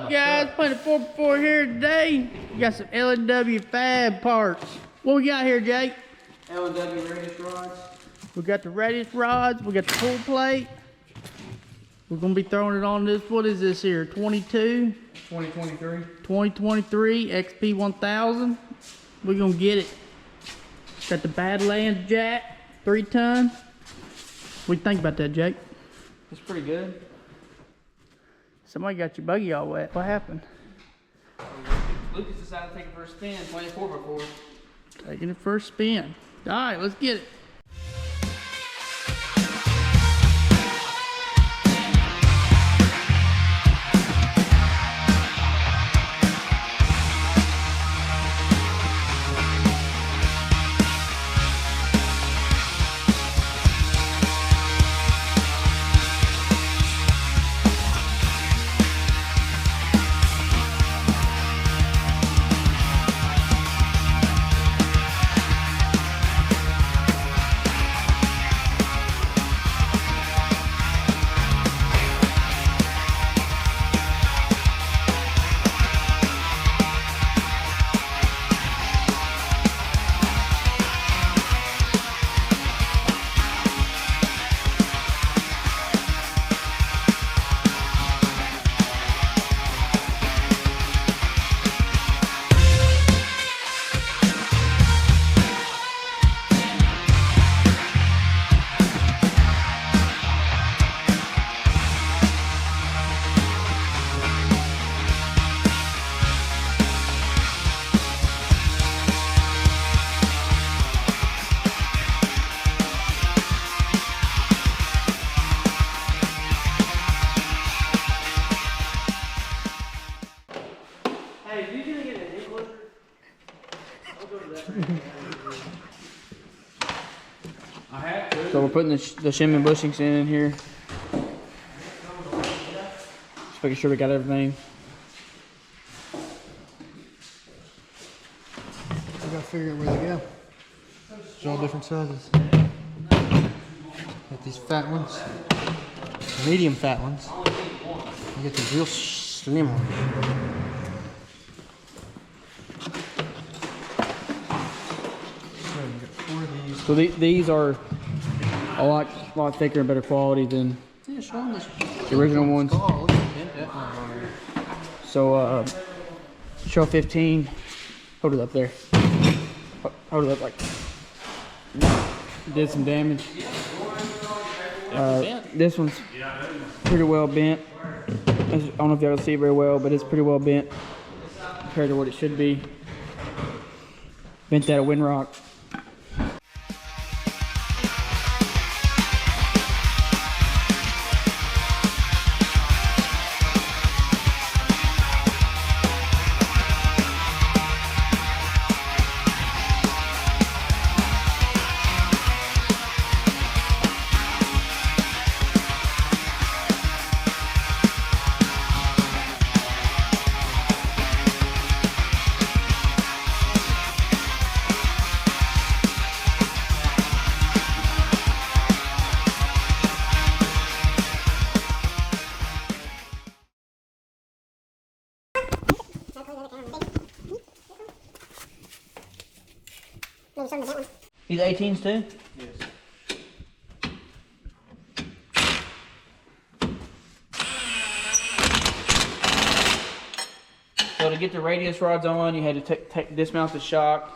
up, guys? Planet 4x4 here today. We got some L&W Fab parts. What we got here, Jake? L&W radius rods. We got the radius rods. We got the full plate. We're gonna be throwing it on this. What is this here? 22? 2023. 2023 XP 1000. We're gonna get it. Got the Badlands jack, 3 ton. What do you think about that, Jake? It's pretty good. Somebody got your buggy all wet. What happened? Lucas decided to take it for a spin, 24x4. Taking it for a spin. All right, let's get it. Hey, if you're gonna get an enclosure, I'll go to that. I have to. So we're putting the shim bushings in here. Just making sure we got everything. We gotta figure out where they go. It's all different sizes. Got these fat ones, medium fat ones. You get these real slim ones. So these are a lot thicker and better quality than the original ones. So show 15. Hold it up there. Hold it up like. Did some damage. This one's pretty well bent. I don't know if y'all can see it very well, but it's pretty well bent compared to what it should be. Bent out of Windrock. These 18s too? Yes. So to get the radius rods on, you had to dismount the shock,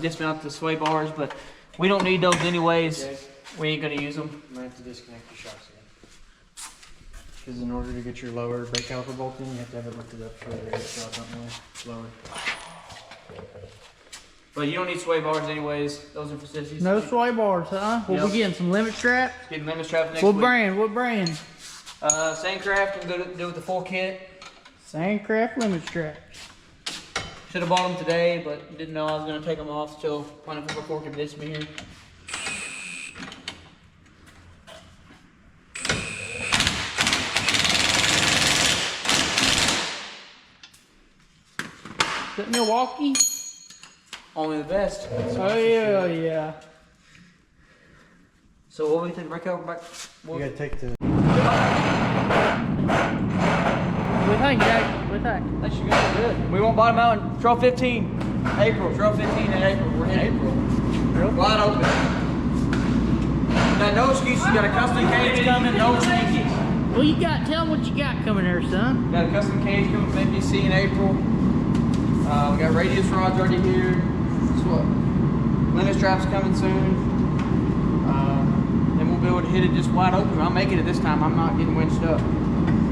dismount the sway bars, but we don't need those anyways. Yes. We ain't gonna use them. You might have to disconnect the shocks again. Because in order to get your lower brake caliper bolt in, you have to have it lifted up so the radius rod's not lower. But you don't need sway bars anyways. Those are for sissies. No sway bars, huh? What we getting? Some limit straps? Getting lemon straps next What week. brand? What brand? Sandcraft, I'm gonna do with the full kit. Sandcraft limit straps. Should have bought them today, but didn't know I was gonna take them off till Planet 4x4 convinced me here. Is that Milwaukee? Only the best. Oh yeah, yeah. So what we take break over back? You gotta take the. What We think, Jack. We think. They should go good. We won't bottom out in 1215. April. 1215 in April. We're in April. Really? Wide open. Now, no excuses. Got a custom cage coming. No excuses. Well, you got. Tell them what you got coming there, son. Got a custom cage coming from MPC in April. We got radius rods already here. Guess what? Limit straps coming soon. Then we'll be able to hit it just wide open. I'm making it this time. I'm not getting winched up.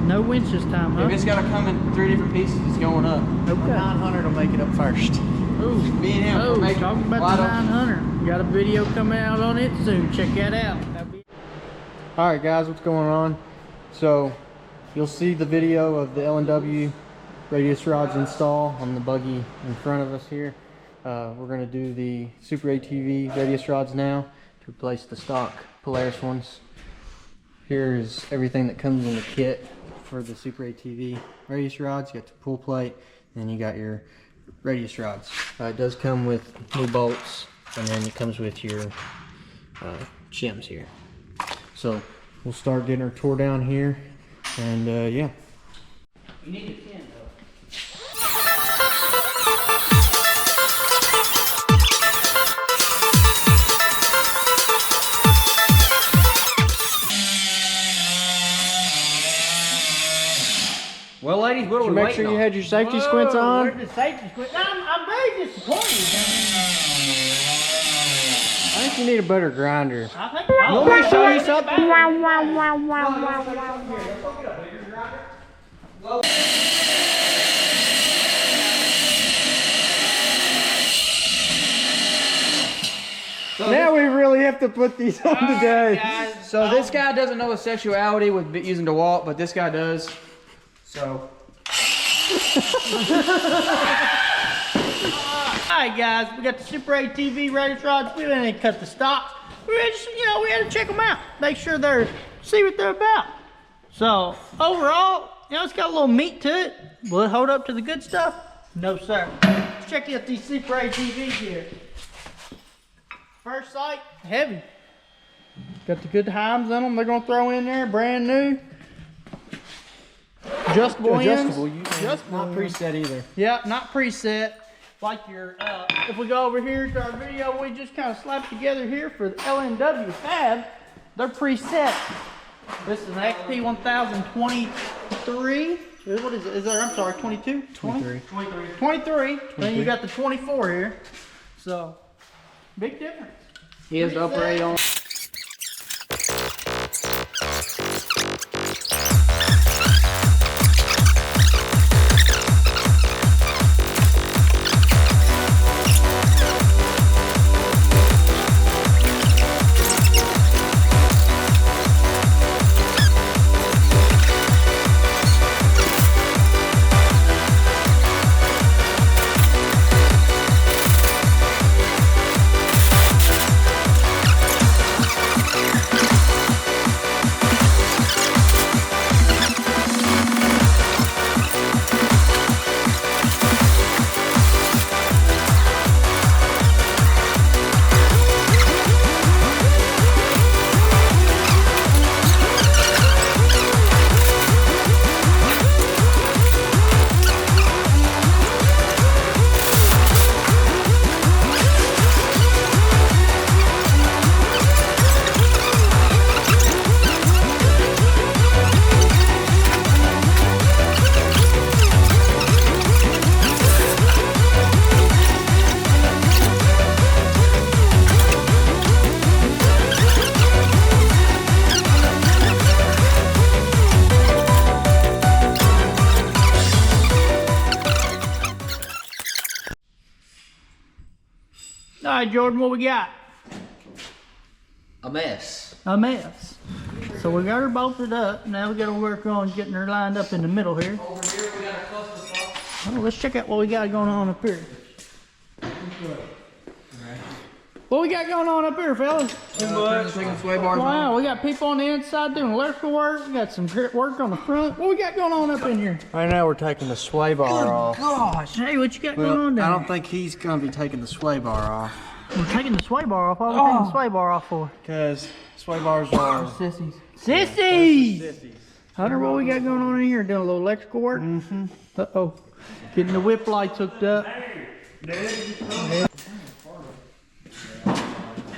No winch this time, huh? If it's got to come in 3 different pieces, it's going up. Okay. 900 will make it up first. Ooh. Me and him. Oh, we're making talking about wide the open. 900. Got a video coming out on it soon. Check that out. Alright guys, what's going on? So, you'll see the video of the L&W radius rods install on the buggy in front of us here. We're going to do the SuperATV radius rods now to replace the stock Polaris ones. Here's everything that comes in the kit for the SuperATV radius rods. You got the pull plate, and then you got your radius rods. It does come with new bolts, and then it comes with your shims here. So we'll start getting our tour down here, and yeah. You need a 10 though. Well, ladies, what are we Make waiting sure you on? had your safety squints on. Where's the safety squint? I'm very disappointed. I think you need a better grinder. I think. You want me to show you something? Now we really have to put these on today. So this guy doesn't know his sexuality with using DeWalt, but this guy does. So. Alright guys, we got the SuperATV radius rods. We didn't cut the stocks. We just, we had to check them out. Make sure see what they're about. So overall, it's got a little meat to it. Will it hold up to the good stuff? No sir. Let's check out these SuperATVs here. First sight, heavy. Got the good heims on them. They're gonna throw in there, brand new. Adjustable ends. Not preset either. Yeah, not preset. Like your, if we go over here to our video we just kind of slapped together here for the L&W Fab, they're preset. This is an XP 1023. What is it? Is there, I'm sorry, 22? 23. 23. Then you got the 24 here. So, big difference. He has the upper 8 on. All right, Jordan, what we got? A mess. A mess. So we got her bolted up. Now we got to work on getting her lined up in the middle here. Over here we got a cluster box. Oh, let's check out what we got going on up here. What we got going on up here, fellas? Taking sway bars Wow, we got people on the inside doing electrical work. We got some work on the front. What we got going on up in here? Right now we're taking the sway bar off. Gosh, hey, what you got going on I down don't think he's gonna be taking the sway bar off. We're taking the sway bar off. Why are we taking the sway bar off for? Because sway bars are Sissies. Sissies! Hunter, what we got going on in here? Doing a little electrical work? Mm-hmm. Uh-oh. Getting the whip lights hooked up.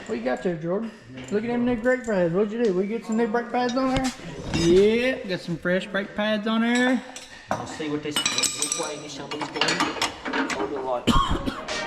What you got there, Jordan? Look at them new brake pads. What'd you do? We get some new brake pads on there? Yeah, got some fresh brake pads on there. Let's see what this, which way this somebody's going. Hold the light.